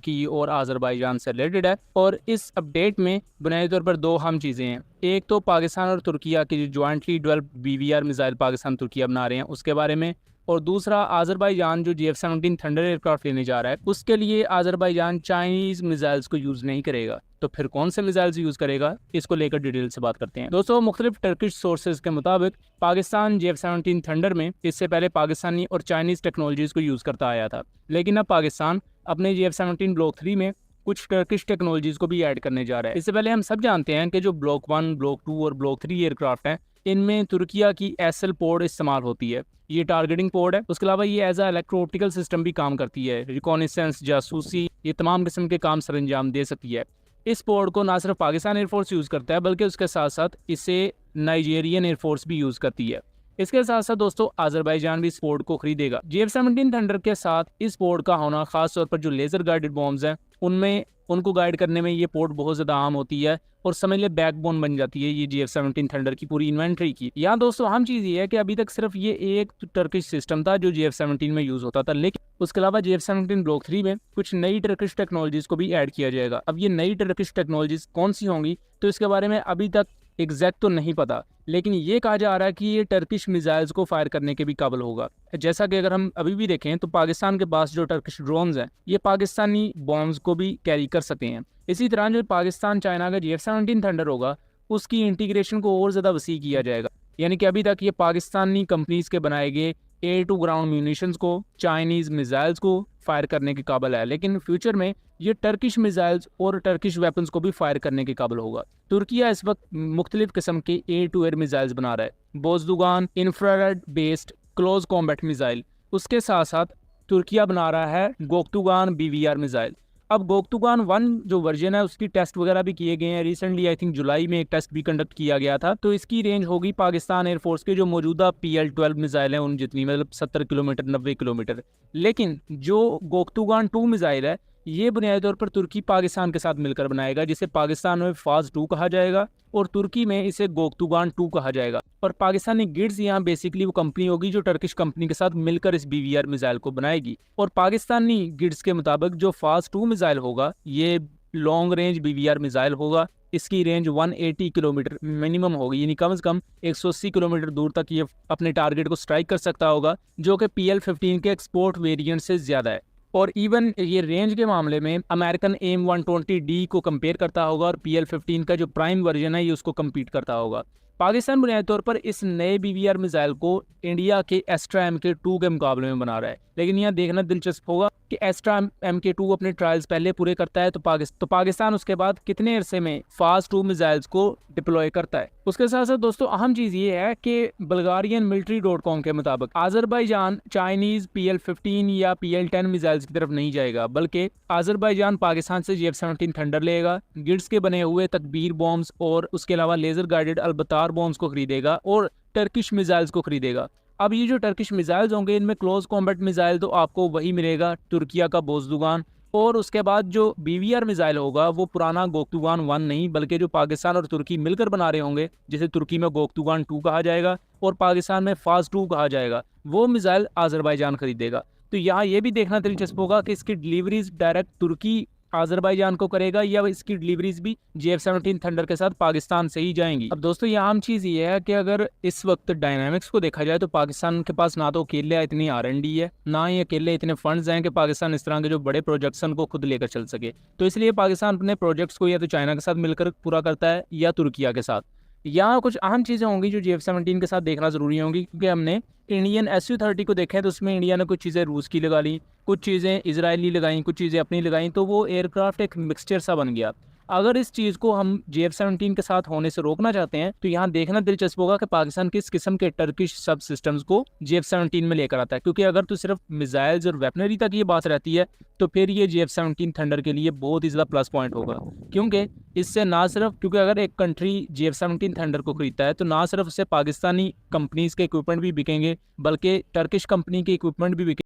तुर्की और आज़रबाईजान से रिलेटेड है। और इस अपडेट में बुनियादी तौर पर दो अहम चीज़ें हैं। एक तो पाकिस्तान और तुर्किया की जो jointly developed BVR missile Pakistan Türkiye बना रहे हैं उसके बारे में, और दूसरा आज़रबाईजान जो GF-17 थंडर एयरक्राफ्ट लेने जा रहा है उसके लिए आज़रबाईजान चाइनीज़ मिसाइल्स को यूज़ नहीं करेगा। तो फिर कौन से मिसाइल्स यूज़ करेगा, इसको लेकर डिटेल से बात करते हैं। दोस्तों, मुख्तलिफ टर्किश सोर्सेज के मुताबिक पाकिस्तान GF-17 थंडर में इससे पहले पाकिस्तानी और चाइनीज़ टेक्नोलॉजीज़ को यूज़ करता आया था, लेकिन अब पाकिस्तान अपने GF-17 ब्लॉक 3 में कुछ टर्किश टेक्नोलॉजीज़ को भी ऐड करने जा रहा है। इससे पहले हम सब जानते हैं कि जो ब्लॉक 1, ब्लॉक 2 और ब्लॉक 3 एयरक्राफ्ट हैं, इनमें तुर्किया की SL पोड इस्तेमाल होती है। ये टारगेटिंग पोड है। उसके अलावा ये as a electro optical system भी काम करती है। रिकॉनिसेंस, जासूसी, ये तमाम किस्म के काम सरंजाम दे सकती है। इस पोड को ना सिर्फ पाकिस्तान एयरफोर्स यूज़ करता है बल्कि उसके साथ साथ इसे नाइजीरियन एयरफोर्स भी यूज़ करती है। इसके साथ साथ दोस्तों आज़रबाईजान भी इस पोड को खरीदेगा। GF-17 थंडर के साथ इस पोड का होना, खास तौर पर जो लेजर गाइडेड बॉम्ब्स हैं उनमें उनको गाइड करने में ये पोर्ट बहुत ज़्यादा आम होती है और समझ ले बैकबोन बन जाती है ये GF-17 थंडर की पूरी इन्वेंट्री की। यहाँ दोस्तों अहम चीज़ ये है कि अभी तक सिर्फ ये एक टर्किश सिस्टम था जो GF-17 में यूज़ होता था, लेकिन उसके अलावा GF-17 ब्लॉक 3 में कुछ नई टर्किश टेक्नोलॉजीज़ को भी ऐड किया जाएगा। अब ये नई टर्किश टेक्नोलॉजीज़ कौन सी होंगी तो इसके बारे में अभी तक एग्जैक्ट तो नहीं पता, लेकिन ये कहा जा रहा है कि ये टर्किश मिसाइल्स को फायर करने के भी काबिल होगा। जैसा कि अगर हम अभी भी देखें तो पाकिस्तान के पास जो टर्किश ड्रोन्स हैं ये पाकिस्तानी बॉम्ब्स को भी कैरी कर सकते हैं। इसी तरह जो पाकिस्तान चाइना का GF-17 थंडर होगा उसकी इंटीग्रेशन को और ज़्यादा वसी किया जाएगा। यानी कि अभी तक ये पाकिस्तानी कंपनीज के बनाए गए एयर टू ग्राउंड म्यूनिशंस को, चाइनीज़ मिसाइल्स को फायर करने के काबिल है, लेकिन फ्यूचर में ये टर्किश मिसाइल्स और टर्किश वेपन्स को भी फायर करने के काबिल होगा। तुर्किया इस वक्त मुख्तलिफ किस्म के एयर टू एयर मिसाइल्स बना रहा है। Bozdogan infrared based close combat missile, उसके साथ साथ तुर्किया बना रहा है गोक्तुगान BVR मिसाइल। अब गोक्तुगान 1 जो वर्जन है उसकी टेस्ट वगैरह भी किए गए हैं। रिसेंटली आई थिंक जुलाई में एक टेस्ट भी कंडक्ट किया गया था। तो इसकी रेंज होगी पाकिस्तान एयरफोर्स के जो मौजूदा PL-12 मिसाइल हैं उन जितनी, मतलब 70 किलोमीटर 90 किलोमीटर। लेकिन जो गोक्तुगान 2 मिसाइल है ये बुनियादी तौर पर तुर्की पाकिस्तान के साथ मिलकर बनाएगा, जिसे पाकिस्तान में फाज 2 कहा जाएगा और तुर्की में इसे गोक्तुगान 2 कहा जाएगा। और पाकिस्तानी गिड्स यहाँ बेसिकली वो कंपनी होगी जो टर्किश कंपनी के साथ मिलकर इस BVR मिसाइल को बनाएगी। और पाकिस्तानी गिड्स के मुताबिक जो फाज 2 मिसाइल होगा ये लॉन्ग रेंज BVR मिसाइल होगा। इसकी रेंज 180 किलोमीटर मिनिमम होगी, यानी कम से कम 180 किलोमीटर दूर तक ये अपने टारगेट को स्ट्राइक कर सकता होगा, जो कि PL-15 के एक्सपोर्ट वेरिएंट से ज़्यादा है। और इवन ये रेंज के मामले में अमेरिकन AIM-120D को कंपेयर करता होगा और PL-15 का जो प्राइम वर्जन है ये उसको कम्पीट करता होगा। पाकिस्तान बुनियादी तौर पर इस नए BVR मिसाइल को इंडिया के एस्ट्रा MK2 के मुकाबले में बना रहा है, लेकिन यहाँ देखना दिलचस्प होगा कि एस्ट्रा MK2 अपने ट्रायल्स पहले पूरे करता है तो पाकिस्तान उसके बाद कितने अरसे में फास्ट 2 मिसाइल्स को डिप्लॉय करता है। उसके साथ साथ दोस्तों अहम चीज़ ये है कि बल्गारियन military.com के मुताबिक आज़रबाईजान चाइनीज़ PL-15 या PL-10 मिसाइल्स की तरफ नहीं जाएगा, बल्कि आज़रबाईजान पाकिस्तान से GF-17 थंडर लेगा, गिड्स के बने हुए तकबीर बॉम्ब्स और उसके अलावा लेजर गाइडेड अलबतार बॉम्ब्स को खरीदेगा और टर्किश मिसाइल्स को खरीदेगा। अब ये जो टर्किश मिसाइल्स होंगे इनमें क्लोज कॉम्बैट मिसाइल तो आपको वही मिलेगा तुर्किया का बोज़दुगान, और उसके बाद जो BVR मिसाइल होगा वो पुराना गोक्तुगान 1 नहीं बल्कि जो पाकिस्तान और तुर्की मिलकर बना रहे होंगे, जिसे तुर्की में गोक्तुगान 2 कहा जाएगा और पाकिस्तान में फाज 2 कहा जाएगा, वो मिसाइल आज़रबाईजान खरीदेगा। तो यहाँ ये भी देखना दिलचस्प होगा कि इसकी डिलीवरीज डायरेक्ट तुर्की आज़रबाईजान को करेगा या इसकी डिलीवरीज भी GF-17 थंडर के साथ पाकिस्तान से ही जाएंगी। अब दोस्तों यहाँ आम चीज़ ये है कि अगर इस वक्त डायनामिक्स को देखा जाए तो पाकिस्तान के पास ना तो अकेले इतनी R&D है, ना ही अकेले इतने फंड्स हैं कि पाकिस्तान इस तरह के जो बड़े प्रोजेक्ट्स को खुद लेकर चल सके। तो इसलिए पाकिस्तान अपने प्रोजेक्ट्स को या तो चाइना के साथ मिलकर पूरा करता है या तुर्किया के साथ। यहाँ कुछ अहम चीज़ें होंगी जो GF-17 के साथ देखना ज़रूरी होंगी, क्योंकि हमने इंडियन SU-30 को देखा है तो उसमें इंडिया ने कुछ चीज़ें रूस की लगा ली, कुछ चीज़ें इजरायली लगाई, कुछ चीज़ें अपनी लगाई, तो वो एयरक्राफ्ट एक मिक्सचर सा बन गया। अगर इस चीज़ को हम GF-17 के साथ होने से रोकना चाहते हैं तो यहाँ देखना दिलचस्प होगा कि पाकिस्तान किस किस्म के टर्किश सब सिस्टम्स को GF-17 में लेकर आता है, क्योंकि अगर तो सिर्फ मिसाइल्स और वेपनरी तक ये बात रहती है तो फिर ये GF-17 थंडर के लिए बहुत ही ज़्यादा प्लस पॉइंट होगा। क्योंकि इससे ना सिर्फ, क्योंकि अगर एक कंट्री GF-17 थंडर को खरीदता है तो ना सिर्फ उससे पाकिस्तानी कंपनीज के इक्विपमेंट भी बिकेंगे बल्कि टर्किश कंपनी के इक्विपमेंट भी बिकेंगे।